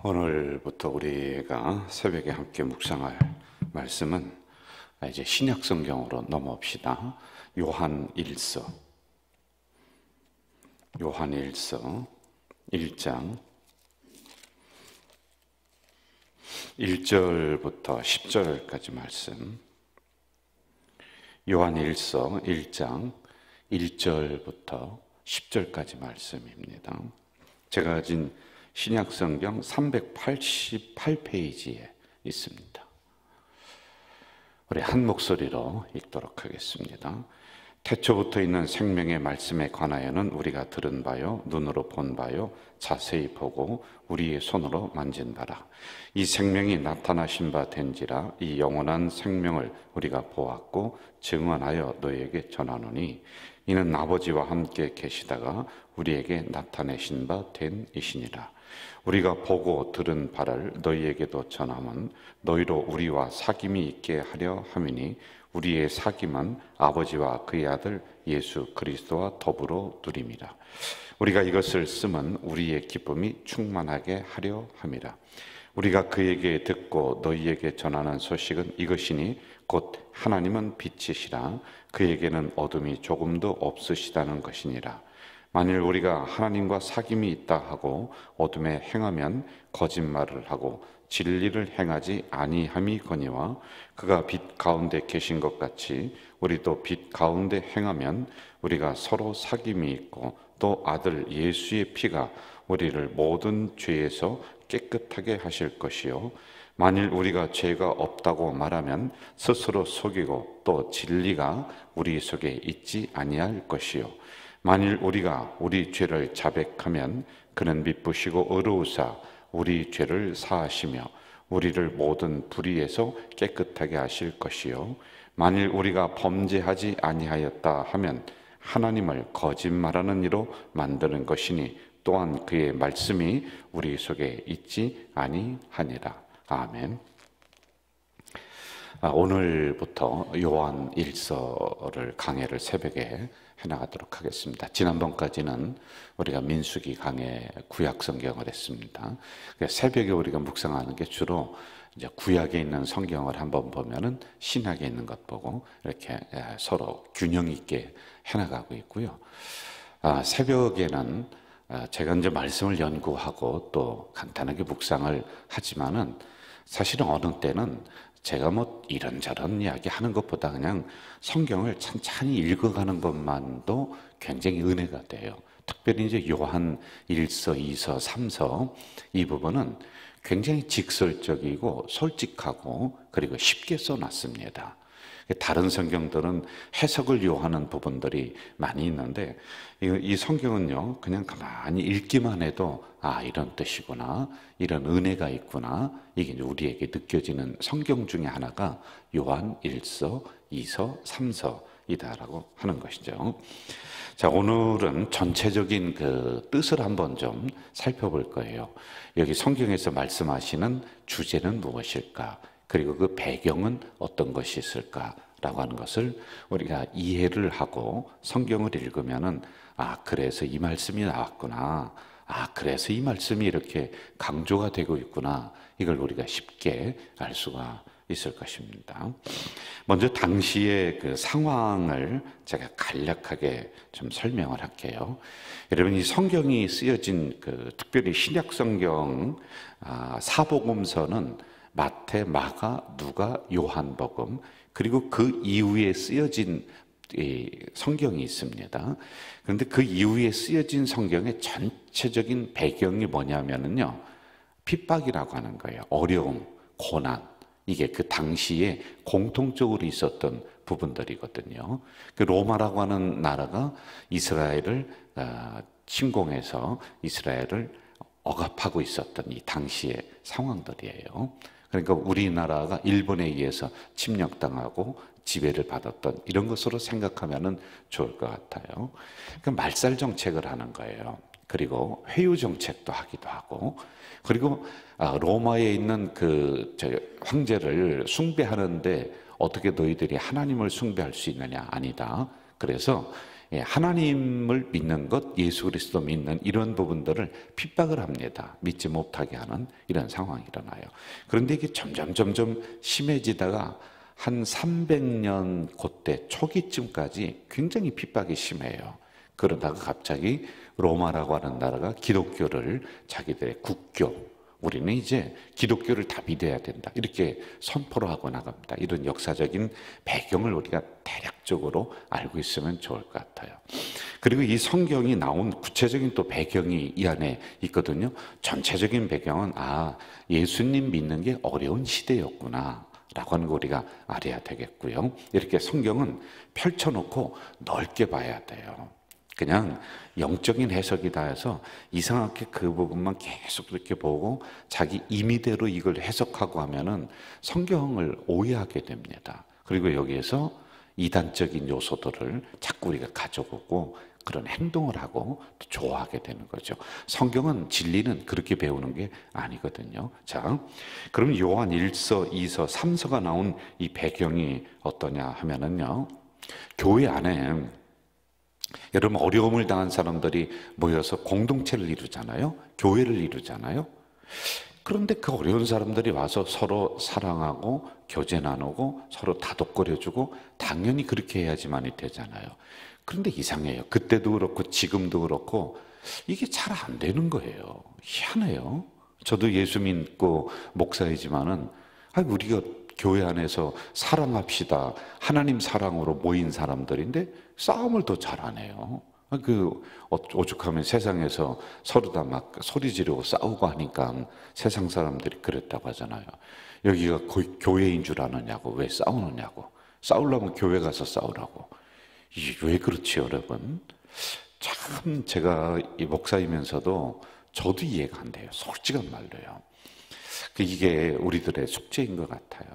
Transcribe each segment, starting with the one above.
오늘부터 우리가 새벽에 함께 묵상할 말씀은 이제 신약 성경으로 넘어옵시다. 요한일서 1장 1절부터 10절까지 말씀. 요한일서 1장 1절부터 10절까지 말씀입니다. 제가 가진 신약성경 388페이지에 있습니다. 우리 한 목소리로 읽도록 하겠습니다. 태초부터 있는 생명의 말씀에 관하여는 우리가 들은 바요, 눈으로 본 바요, 자세히 보고 우리의 손으로 만진 바라. 이 생명이 나타나신 바 된지라. 이 영원한 생명을 우리가 보았고 증언하여 너희에게 전하노니 이는 아버지와 함께 계시다가 우리에게 나타내신 바 된 이시니라. 우리가 보고 들은 바를 너희에게도 전함은 너희로 우리와 사귐이 있게 하려 함이니 우리의 사귐은 아버지와 그의 아들 예수 그리스도와 더불어 누림이라. 우리가 이것을 쓰면 우리의 기쁨이 충만하게 하려 함이라. 우리가 그에게 듣고 너희에게 전하는 소식은 이것이니 곧 하나님은 빛이시라. 그에게는 어둠이 조금도 없으시다는 것이니라. 만일 우리가 하나님과 사귐이 있다 하고 어둠에 행하면 거짓말을 하고 진리를 행하지 아니함이거니와 그가 빛 가운데 계신 것 같이 우리도 빛 가운데 행하면 우리가 서로 사귐이 있고 또 아들 예수의 피가 우리를 모든 죄에서 깨끗하게 하실 것이요 만일 우리가 죄가 없다고 말하면 스스로 속이고 또 진리가 우리 속에 있지 아니할 것이요 만일 우리가 우리 죄를 자백하면 그는 미쁘시고 의로우사 우리 죄를 사하시며 우리를 모든 불의에서 깨끗하게 하실 것이요 만일 우리가 범죄하지 아니하였다 하면 하나님을 거짓말하는 이로 만드는 것이니 또한 그의 말씀이 우리 속에 있지 아니하니라. 아멘. 오늘부터 요한 일서를 강해를 새벽에 해나가도록 하겠습니다. 지난번까지는 우리가 민수기 강해 구약 성경을 했습니다. 새벽에 우리가 묵상하는 게 주로 이제 구약에 있는 성경을 한번 보면은 신약에 있는 것 보고 이렇게 서로 균형 있게 해나가고 있고요. 새벽에는 제가 이제 말씀을 연구하고 또 간단하게 묵상을 하지만은 사실은 어느 때는 제가 뭐 이런저런 이야기 하는 것보다 그냥 성경을 찬찬히 읽어가는 것만도 굉장히 은혜가 돼요. 특별히 이제 요한 1서, 2서, 3서 이 부분은 굉장히 직설적이고 솔직하고 그리고 쉽게 써놨습니다. 다른 성경들은 해석을 요하는 부분들이 많이 있는데 이 성경은요 그냥 가만히 읽기만 해도 이런 뜻이구나, 이런 은혜가 있구나, 이게 우리에게 느껴지는 성경 중에 하나가 요한 1서, 2서, 3서이다라고 하는 것이죠. 자, 오늘은 전체적인 그 뜻을 한번 좀 살펴볼 거예요. 여기 성경에서 말씀하시는 주제는 무엇일까? 그리고 그 배경은 어떤 것이 있을까라고 하는 것을 우리가 이해를 하고 성경을 읽으면은 그래서 이 말씀이 나왔구나. 그래서 이 말씀이 이렇게 강조가 되고 있구나. 이걸 우리가 쉽게 알 수가 있을 것입니다. 먼저 당시의 그 상황을 제가 간략하게 좀 설명을 할게요. 여러분, 이 성경이 쓰여진 특별히 신약 성경 사복음서는 마태, 마가, 누가, 요한복음 그리고 그 이후에 쓰여진 성경이 있습니다. 그런데 그 이후에 쓰여진 성경의 전체적인 배경이 뭐냐면요, 핍박이라고 하는 거예요. 어려움, 고난. 이게 그 당시에 공통적으로 있었던 부분들이거든요. 그 로마라고 하는 나라가 이스라엘을 침공해서 이스라엘을 억압하고 있었던 이 당시의 상황들이에요. 그러니까 우리나라가 일본에 의해서 침략당하고 지배를 받았던 이런 것으로 생각하면 좋을 것 같아요. 그러니까 말살 정책을 하는 거예요. 그리고 회유 정책도 하기도 하고, 그리고 로마에 있는 황제를 숭배하는데 어떻게 너희들이 하나님을 숭배할 수 있느냐? 아니다. 그래서 하나님을 믿는 것, 예수 그리스도 믿는 이런 부분들을 핍박을 합니다. 믿지 못하게 하는 이런 상황이 일어나요. 그런데 이게 점점 심해지다가 한 300년 그때 초기쯤까지 굉장히 핍박이 심해요. 그러다가 갑자기 로마라고 하는 나라가 기독교를 자기들의 국교, 우리는 이제 기독교를 다 믿어야 된다, 이렇게 선포를 하고 나갑니다. 이런 역사적인 배경을 우리가 대략적으로 알고 있으면 좋을 것 같아요. 그리고 이 성경이 나온 구체적인 또 배경이 이 안에 있거든요. 전체적인 배경은 예수님 믿는 게 어려운 시대였구나 라고 하는 거 우리가 알아야 되겠고요. 이렇게 성경은 펼쳐놓고 넓게 봐야 돼요. 그냥 영적인 해석이다 해서 이상하게 그 부분만 계속 이렇게 보고 자기 임의대로 이걸 해석하고 하면은 성경을 오해하게 됩니다. 그리고 여기에서 이단적인 요소들을 자꾸 우리가 가져오고 그런 행동을 하고 또 좋아하게 되는 거죠. 성경은 진리는 그렇게 배우는 게 아니거든요. 자, 그럼 요한 1서, 2서, 3서가 나온 이 배경이 어떠냐 하면은요, 교회 안에 여러분 어려움을 당한 사람들이 모여서 공동체를 이루잖아요. 교회를 이루잖아요. 그런데 그 어려운 사람들이 와서 서로 사랑하고 교제 나누고 서로 다독거려주고 당연히 그렇게 해야지만이 되잖아요. 그런데 이상해요. 그때도 그렇고 지금도 그렇고 이게 잘 안 되는 거예요. 희한해요. 저도 예수 믿고 목사이지만은 우리가 교회 안에서 사랑합시다, 하나님 사랑으로 모인 사람들인데 싸움을 더 잘 안 해요. 오죽하면 세상에서 서로 다 막 소리 지르고 싸우고 하니까 세상 사람들이 그랬다고 하잖아요. 여기가 교회인 줄 아느냐고, 왜 싸우느냐고. 싸우려면 교회 가서 싸우라고. 이게 왜 그렇지, 여러분? 참 제가 이 목사이면서도 저도 이해가 안 돼요. 솔직한 말로요. 이게 우리들의 숙제인 것 같아요.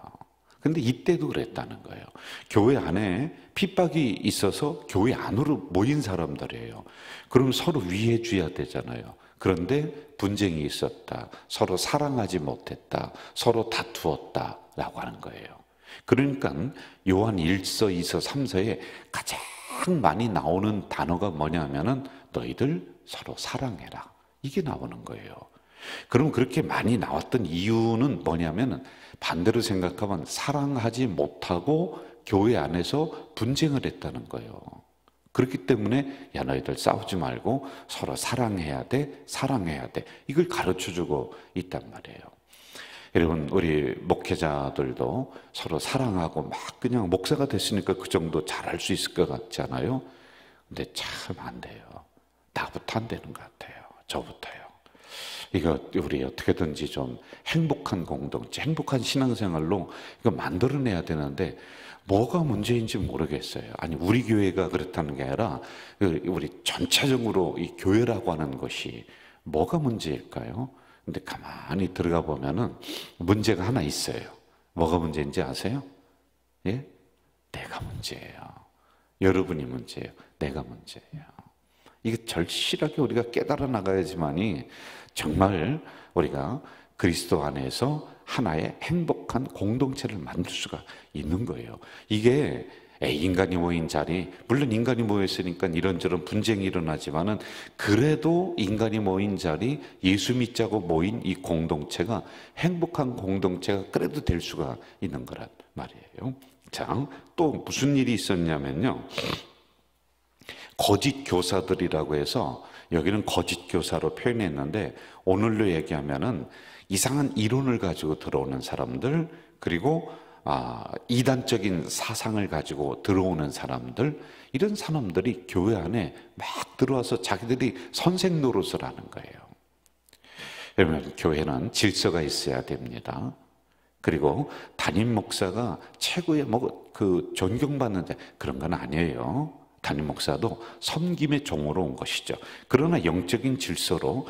근데 이때도 그랬다는 거예요. 교회 안에 핍박이 있어서 교회 안으로 모인 사람들이에요. 그럼 서로 위해 줘야 되잖아요. 그런데 분쟁이 있었다, 서로 사랑하지 못했다, 서로 다투었다 라고 하는 거예요. 그러니까 요한 1서, 2서, 3서에 가장 많이 나오는 단어가 뭐냐면은 너희들 서로 사랑해라, 이게 나오는 거예요. 그럼 그렇게 많이 나왔던 이유는 뭐냐면 반대로 생각하면 사랑하지 못하고 교회 안에서 분쟁을 했다는 거예요. 그렇기 때문에 너희들 싸우지 말고 서로 사랑해야 돼, 사랑해야 돼, 이걸 가르쳐주고 있단 말이에요. 여러분, 우리 목회자들도 서로 사랑하고 막 그냥 목사가 됐으니까 그 정도 잘할 수 있을 것 같지 않아요? 근데 참 안 돼요. 나부터 안 되는 것 같아요. 저부터요. 이거 우리 어떻게든지 좀 행복한 공동체, 행복한 신앙생활로 이거 만들어내야 되는데 뭐가 문제인지 모르겠어요. 아니, 우리 교회가 그렇다는 게 아니라 우리 전체적으로 이 교회라고 하는 것이 뭐가 문제일까요? 근데 가만히 들어가 보면은 문제가 하나 있어요. 뭐가 문제인지 아세요? 예? 내가 문제예요. 여러분이 문제예요. 내가 문제예요. 이게 절실하게 우리가 깨달아 나가야지만이 정말 우리가 그리스도 안에서 하나의 행복한 공동체를 만들 수가 있는 거예요. 이게 인간이 모인 자리, 물론 인간이 모였으니까 이런저런 분쟁이 일어나지만은 그래도 인간이 모인 자리, 예수 믿자고 모인 이 공동체가 행복한 공동체가 그래도 될 수가 있는 거란 말이에요. 자, 또 무슨 일이 있었냐면요, 거짓 교사들이라고 해서 여기는 거짓 교사로 표현했는데 오늘로 얘기하면은 이상한 이론을 가지고 들어오는 사람들, 그리고 이단적인 사상을 가지고 들어오는 사람들, 이런 사람들이 교회 안에 막 들어와서 자기들이 선생 노릇을 하는 거예요. 여러분, 교회는 질서가 있어야 됩니다. 그리고 담임 목사가 최고의 존경받는 자, 그런 건 아니에요. 담임 목사도 섬김의 종으로 온 것이죠. 그러나 영적인 질서로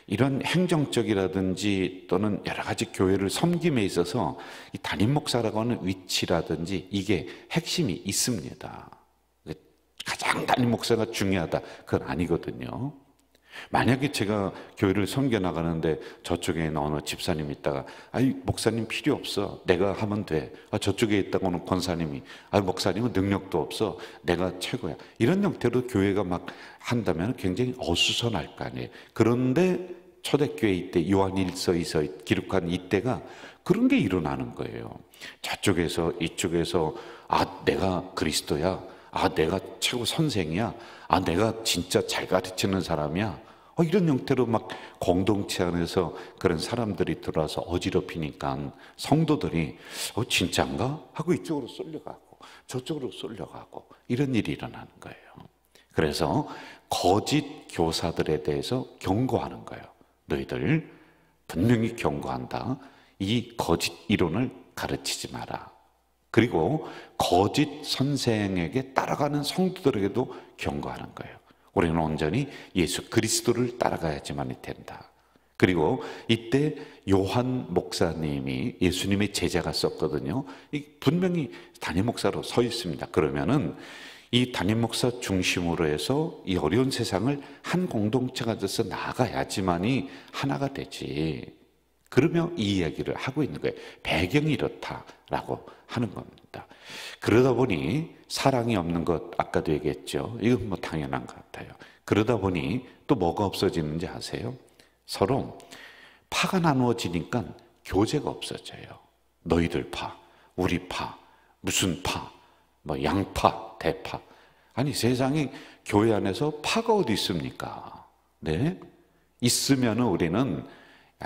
이런 행정적이라든지 또는 여러 가지 교회를 섬김에 있어서 이 담임 목사라고 하는 위치라든지 이게 핵심이 있습니다. 가장 담임 목사가 중요하다, 그건 아니거든요. 만약에 제가 교회를 섬겨 나가는데 저쪽에 있는 어느 집사님이 있다가 아이 목사님 필요 없어 내가 하면 돼. 저쪽에 있다가 어느 권사님이 목사님은 능력도 없어 내가 최고야. 이런 형태로 교회가 막 한다면 굉장히 어수선할 거 아니에요. 그런데 초대교회 이때 요한일서에서 기록한 이때가 그런 게 일어나는 거예요. 저쪽에서 이쪽에서 내가 그리스도야. 내가 최고 선생이야. 내가 진짜 잘 가르치는 사람이야. 이런 형태로 막 공동체 안에서 그런 사람들이 들어와서 어지럽히니까 성도들이 진짜인가? 하고 이쪽으로 쏠려가고 저쪽으로 쏠려가고 이런 일이 일어나는 거예요. 그래서 거짓 교사들에 대해서 경고하는 거예요. 너희들 분명히 경고한다. 이 거짓 이론을 가르치지 마라. 그리고 거짓 선생에게 따라가는 성도들에게도 경고하는 거예요. 우리는 온전히 예수 그리스도를 따라가야지만이 된다. 그리고 이때 요한 목사님이 예수님의 제자가 썼거든요. 분명히 담임 목사로 서 있습니다. 그러면은 이 담임 목사 중심으로 해서 이 어려운 세상을 한 공동체가 돼서 나아가야지만이 하나가 되지. 그러며 이 이야기를 하고 있는 거예요. 배경이 이렇다라고 하는 겁니다. 그러다 보니 사랑이 없는 것 아까도 얘기했죠. 이건 뭐 당연한 것 같아요. 그러다 보니 또 뭐가 없어지는지 아세요? 서로 파가 나누어지니까 교제가 없어져요. 너희들 파, 우리 파, 무슨 파, 뭐 양파, 대파. 아니 세상에 교회 안에서 파가 어디 있습니까? 네? 있으면 우리는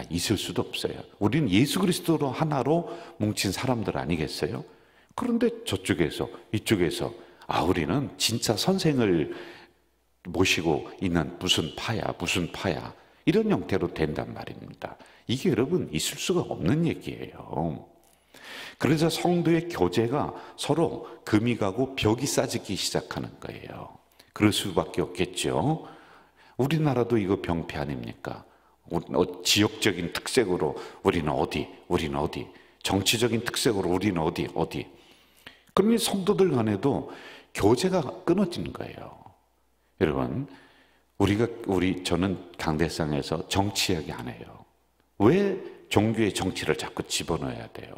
있을 수도 없어요. 우리는 예수 그리스도로 하나로 뭉친 사람들 아니겠어요? 그런데 저쪽에서 이쪽에서 우리는 진짜 선생을 모시고 있는 무슨 파야 이런 형태로 된단 말입니다. 이게 여러분 있을 수가 없는 얘기예요. 그래서 성도의 교제가 서로 금이 가고 벽이 쌓이기 시작하는 거예요. 그럴 수밖에 없겠죠. 우리나라도 이거 병폐 아닙니까? 지역적인 특색으로 우리는 어디, 정치적인 특색으로 우리는 어디. 그러니 성도들 간에도 교제가 끊어지는 거예요. 여러분, 저는 강대상에서 정치 이야기 안 해요. 왜 종교의 정치를 자꾸 집어넣어야 돼요?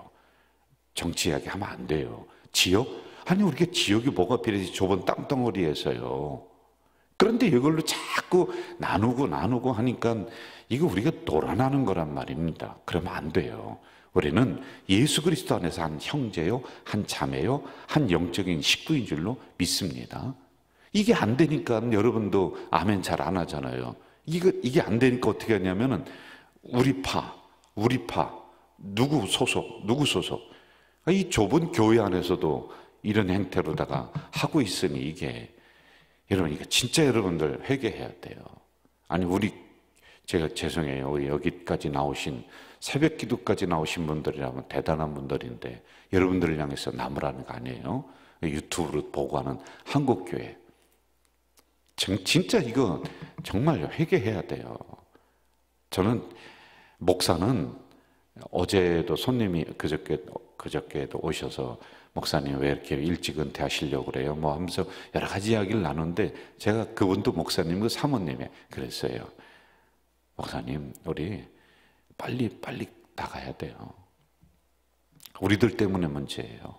정치 이야기 하면 안 돼요. 지역? 아니, 우리가 지역이 뭐가 필요해서 좁은 땅덩어리에서요. 그런데 이걸로 자꾸 나누고 하니까 이거 우리가 놀아나는 거란 말입니다. 그러면 안 돼요. 우리는 예수 그리스도 안에서 한 형제요, 한 자매요, 한 영적인 식구인 줄로 믿습니다. 이게 안 되니까 여러분도 아멘 잘 안 하잖아요. 이게 안 되니까 어떻게 하냐면은 우리 파, 누구 소속. 이 좁은 교회 안에서도 이런 행태로다가 하고 있으니 이게 여러분, 이거 진짜 여러분들 회개해야 돼요. 아니, 제가 죄송해요. 우리 여기까지 나오신, 새벽 기도까지 나오신 분들이라면 대단한 분들인데, 여러분들을 향해서 나무라는 거 아니에요. 유튜브로 보고 하는 한국교회. 진짜 이거 정말 회개해야 돼요. 저는, 목사는 어제도 손님이 그저께도 오셔서 목사님 왜 이렇게 일찍 은퇴하시려고 그래요? 뭐 하면서 여러 가지 이야기를 나누는데 제가 그분도 목사님 그 사모님이 그랬어요. 목사님 우리 빨리 나가야 돼요. 우리들 때문에 문제예요.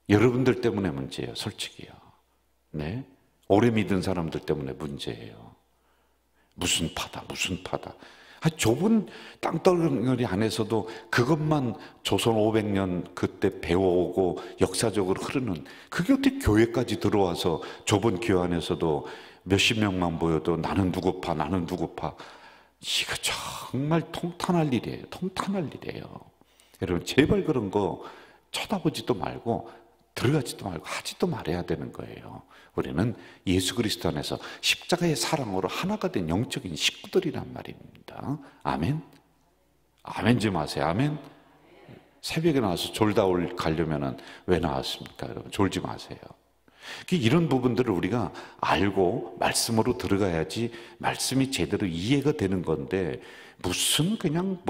여러분들 때문에 문제예요. 솔직히요. 네? 오래 믿은 사람들 때문에 문제예요. 무슨 파다. 좁은 땅덩어리 안에서도 그것만 조선 500년 그때 배워오고 역사적으로 흐르는 그게 어떻게 교회까지 들어와서 좁은 교회 안에서도 몇십 명만 보여도 나는 누구 파. 이거 정말 통탄할 일이에요. 여러분 제발 그런 거 쳐다보지도 말고 들어가지도 말고 하지도 말아야 되는 거예요. 우리는 예수 그리스도 안에서 십자가의 사랑으로 하나가 된 영적인 식구들이란 말입니다. 아멘? 아멘 좀 하세요. 아멘? 새벽에 나와서 졸다 가려면 왜 나왔습니까? 여러분 졸지 마세요. 이런 부분들을 우리가 알고 말씀으로 들어가야지 말씀이 제대로 이해가 되는 건데 무슨 그냥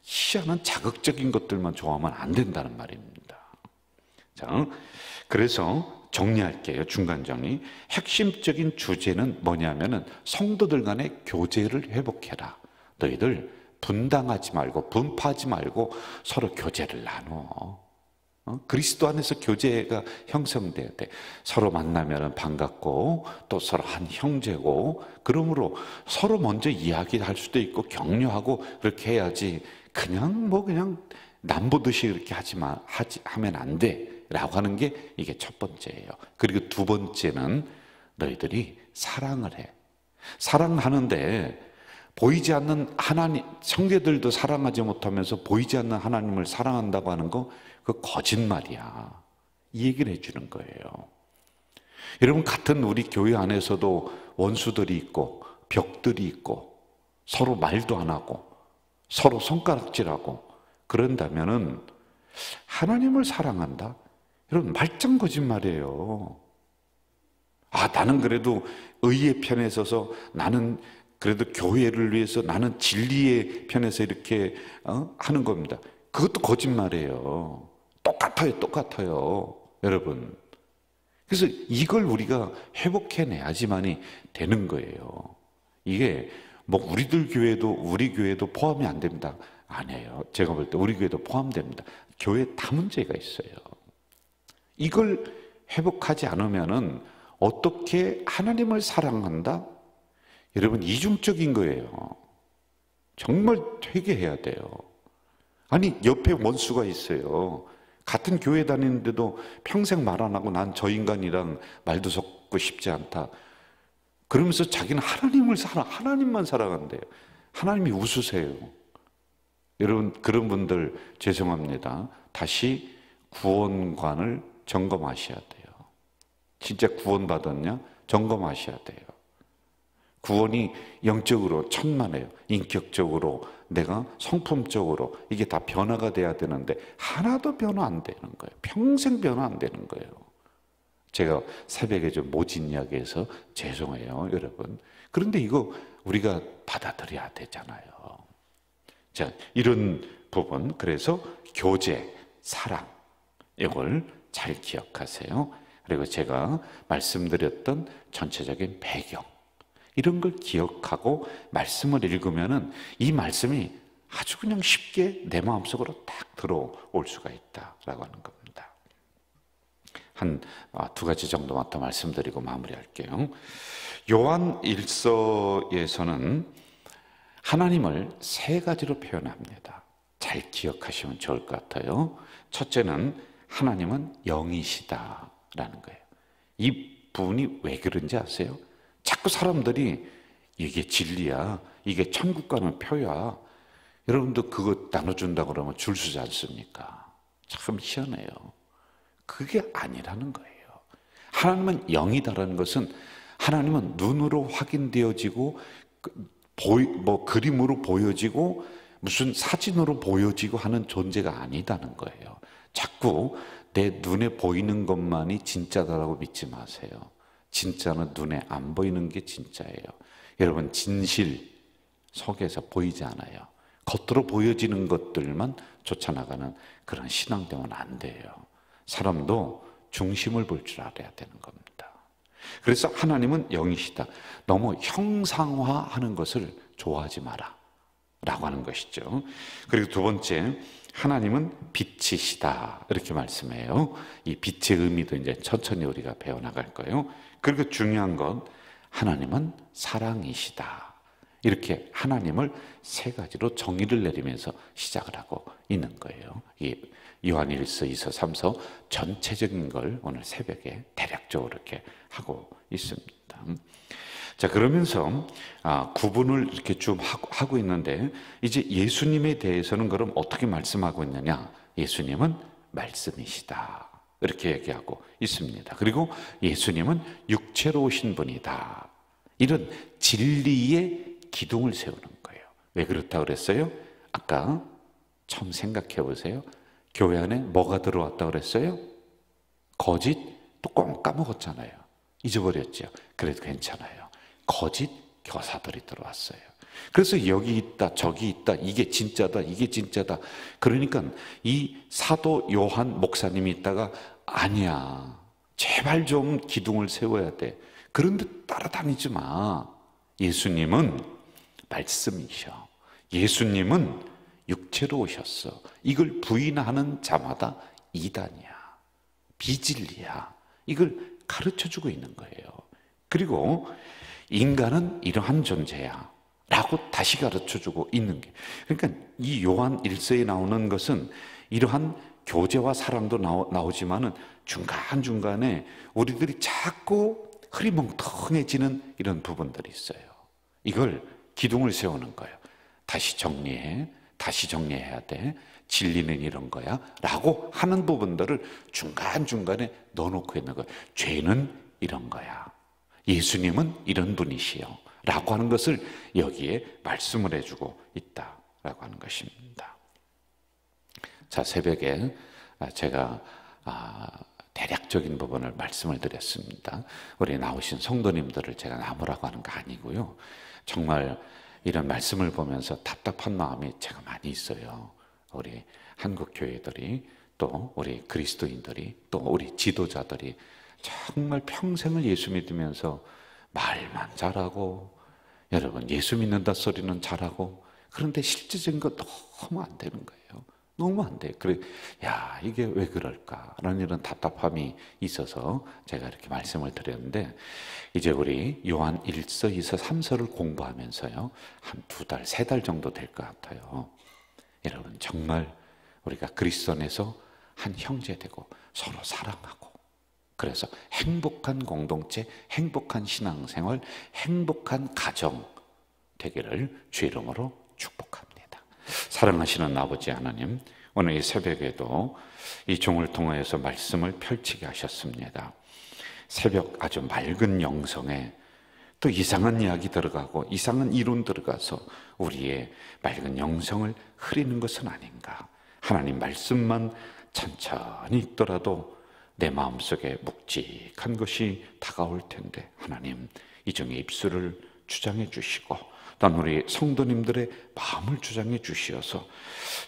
희한한 자극적인 것들만 좋아하면 안 된다는 말입니다. 자, 그래서 정리할게요. 중간 정리. 핵심적인 주제는 뭐냐면은 성도들 간의 교제를 회복해라. 너희들 분당하지 말고 분파하지 말고 서로 교제를 나누어. 그리스도 안에서 교제가 형성돼야 돼. 서로 만나면 반갑고 또 서로 한 형제고, 그러므로 서로 먼저 이야기할 수도 있고 격려하고 그렇게 해야지, 그냥 남보듯이 그렇게 하면 안 돼 라고 하는 게 이게 첫 번째예요. 그리고 두 번째는 너희들이 사랑을 해. 사랑하는데 보이지 않는 하나님, 형제들도 사랑하지 못하면서 보이지 않는 하나님을 사랑한다고 하는 거, 그 거짓말이야. 이 얘기를 해주는 거예요. 여러분, 같은 우리 교회 안에서도 원수들이 있고 벽들이 있고 서로 말도 안 하고 서로 손가락질하고 그런다면은 하나님을 사랑한다? 여러분, 말짱 거짓말이에요. 나는 그래도 의의 편에 서서, 나는 그래도 교회를 위해서, 나는 진리의 편에서 이렇게 하는 겁니다. 그것도 거짓말이에요. 똑같아요. 여러분. 그래서 이걸 우리가 회복해내야지만이 되는 거예요. 이게 뭐 우리 교회도 포함이 안 됩니다. 아니에요. 제가 볼 때 우리 교회도 포함됩니다. 교회에 다 문제가 있어요. 이걸 회복하지 않으면은 어떻게 하나님을 사랑한다? 여러분, 이중적인 거예요. 정말 회개해야 돼요. 아니, 옆에 원수가 있어요. 같은 교회 다니는데도 평생 말 안 하고 난 저 인간이랑 말도 섞고 싶지 않다. 그러면서 자기는 하나님만 사랑한대요. 하나님이 웃으세요. 여러분, 그런 분들 죄송합니다. 다시 구원관을 점검하셔야 돼요. 진짜 구원받았냐? 점검하셔야 돼요. 구원이 영적으로 천만에요. 인격적으로, 내가 성품적으로 이게 다 변화가 돼야 되는데 하나도 변화 안 되는 거예요. 평생 변화 안 되는 거예요. 제가 새벽에 좀 모진 이야기해서 죄송해요, 여러분. 그런데 이거 우리가 받아들여야 되잖아요. 자, 이런 부분, 그래서 교제, 사랑, 이걸 잘 기억하세요. 그리고 제가 말씀드렸던 전체적인 배경, 이런 걸 기억하고 말씀을 읽으면은 이 말씀이 아주 그냥 쉽게 내 마음속으로 딱 들어올 수가 있다라고 하는 겁니다. 한 두 가지 정도만 더 말씀드리고 마무리할게요. 요한 1서에서는 하나님을 세 가지로 표현합니다. 잘 기억하시면 좋을 것 같아요. 첫째는 하나님은 영이시다라는 거예요. 이 분이 왜 그런지 아세요? 자꾸 사람들이 이게 진리야, 이게 천국 가는 표야, 여러분도 그거 나눠준다 그러면 줄 서지 않습니까? 참 희한해요. 그게 아니라는 거예요. 하나님은 영이다라는 것은, 하나님은 눈으로 확인되어지고 뭐 그림으로 보여지고 무슨 사진으로 보여지고 하는 존재가 아니다는 거예요. 자꾸 내 눈에 보이는 것만이 진짜다라고 믿지 마세요. 진짜는 눈에 안 보이는 게 진짜예요. 여러분, 진실 속에서 보이지 않아요. 겉으로 보여지는 것들만 쫓아나가는 그런 신앙 되면 안 돼요. 사람도 중심을 볼 줄 알아야 되는 겁니다. 그래서 하나님은 영이시다. 너무 형상화하는 것을 좋아하지 마라 라고 하는 것이죠. 그리고 두 번째, 하나님은 빛이시다, 이렇게 말씀해요. 이 빛의 의미도 이제 천천히 우리가 배워나갈 거예요. 그리고 중요한 건 하나님은 사랑이시다. 이렇게 하나님을 세 가지로 정의를 내리면서 시작을 하고 있는 거예요. 이 요한 1서, 2서, 3서 전체적인 걸 오늘 새벽에 대략적으로 이렇게 하고 있습니다. 자, 그러면서 구분을 이렇게 좀 하고 있는데, 이제 예수님에 대해서는 그럼 어떻게 말씀하고 있느냐? 예수님은 말씀이시다, 이렇게 얘기하고 있습니다. 그리고 예수님은 육체로 오신 분이다. 이런 진리의 기둥을 세우는 거예요. 왜 그렇다고 그랬어요? 아까 처음 생각해 보세요. 교회 안에 뭐가 들어왔다고 그랬어요? 거짓? 또 까먹었잖아요. 잊어버렸죠. 그래도 괜찮아요. 거짓 교사들이 들어왔어요. 그래서 여기 있다, 저기 있다, 이게 진짜다, 이게 진짜다. 그러니까 이 사도 요한 목사님이 있다가, 아니야, 제발 좀 기둥을 세워야 돼. 그런데 따라다니지 마. 예수님은 말씀이셔. 예수님은 육체로 오셨어. 이걸 부인하는 자마다 이단이야, 비진리야. 이걸 가르쳐주고 있는 거예요. 그리고 인간은 이러한 존재야 라고 다시 가르쳐주고 있는 게, 그러니까 이 요한 1서에 나오는 것은 이러한 교제와 사랑도 나오지만은 중간중간에 우리들이 자꾸 흐리멍텅해지는 이런 부분들이 있어요. 이걸 기둥을 세우는 거예요. 다시 정리해야 돼. 진리는 이런 거야 라고 하는 부분들을 중간중간에 넣어놓고 있는 거예요. 죄는 이런 거야, 예수님은 이런 분이시요 라고 하는 것을 여기에 말씀을 해주고 있다라고 하는 것입니다. 자, 새벽에 제가 대략적인 부분을 말씀을 드렸습니다. 우리 나오신 성도님들을 제가 나무라고 하는 거 아니고요. 정말 이런 말씀을 보면서 답답한 마음이 제가 많이 있어요. 우리 한국 교회들이, 또 우리 그리스도인들이, 또 우리 지도자들이 정말 평생을 예수 믿으면서 말만 잘하고, 여러분 예수 믿는다 소리는 잘하고, 그런데 실제적인 거 너무 안 되는 거예요. 너무 안 돼. 그래, 야, 이게 왜 그럴까라는 이런 답답함이 있어서 제가 이렇게 말씀을 드렸는데, 이제 우리 요한 1서, 2서, 3서를 공부하면서요, 한 2달, 3달 정도 될 것 같아요. 여러분, 정말 우리가 그리스도 안에서 한 형제 되고 서로 사랑하고, 그래서 행복한 공동체, 행복한 신앙생활, 행복한 가정 되기를 주 이름으로 축복합니다. 사랑하시는 아버지 하나님, 오늘 이 새벽에도 이 종을 통하여서 말씀을 펼치게 하셨습니다. 새벽 아주 맑은 영성에 또 이상한 이야기 들어가고 이상한 이론 들어가서 우리의 맑은 영성을 흐리는 것은 아닌가. 하나님 말씀만 천천히 읽더라도 내 마음속에 묵직한 것이 다가올 텐데, 하나님 이 중에 입술을 주장해 주시고 또한 우리 성도님들의 마음을 주장해 주시어서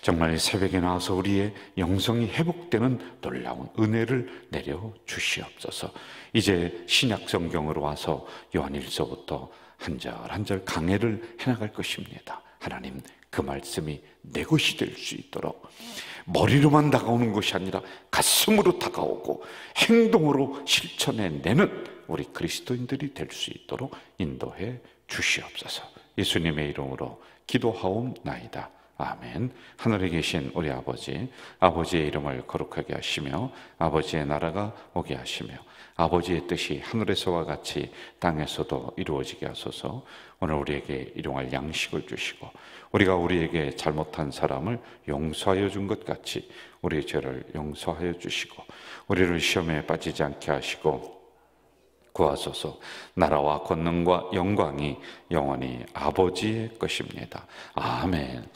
정말 새벽에 나와서 우리의 영성이 회복되는 놀라운 은혜를 내려 주시옵소서. 이제 신약 성경으로 와서 요한일서부터 한 절 한 절 강해를 해나갈 것입니다. 하나님 그 말씀이 내 것이 될 수 있도록 머리로만 다가오는 것이 아니라 가슴으로 다가오고 행동으로 실천해내는 우리 그리스도인들이 될 수 있도록 인도해 주시옵소서. 예수님의 이름으로 기도하옵나이다. 아멘. 하늘에 계신 우리 아버지, 아버지의 이름을 거룩하게 하시며 아버지의 나라가 오게 하시며 아버지의 뜻이 하늘에서와 같이 땅에서도 이루어지게 하소서. 오늘 우리에게 일용할 양식을 주시고 우리가 우리에게 잘못한 사람을 용서하여 준 것 같이 우리의 죄를 용서하여 주시고 우리를 시험에 빠지지 않게 하시고 구하소서. 나라와 권능과 영광이 영원히 아버지의 것입니다. 아멘.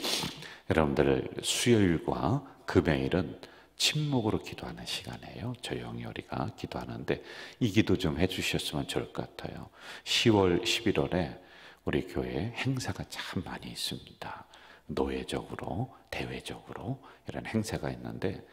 여러분들 수요일과 금요일은 침묵으로 기도하는 시간이에요. 조용히 우리가 기도하는데 이 기도 좀 해주셨으면 좋을 것 같아요. 10월, 11월에 우리 교회에 행사가 참 많이 있습니다. 노예적으로, 대외적으로 이런 행사가 있는데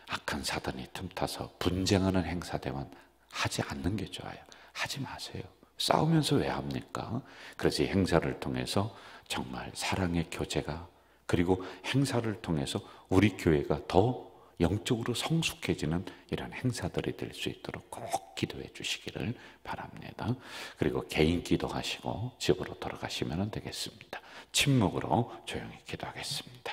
악한 사단이 틈타서 분쟁하는 행사 되면 하지 않는 게 좋아요. 하지 마세요. 싸우면서 왜 합니까? 그래서 이 행사를 통해서 정말 사랑의 교제가, 그리고 행사를 통해서 우리 교회가 더 영적으로 성숙해지는 이런 행사들이 될 수 있도록 꼭 기도해 주시기를 바랍니다. 그리고 개인 기도하시고 집으로 돌아가시면 되겠습니다. 침묵으로 조용히 기도하겠습니다.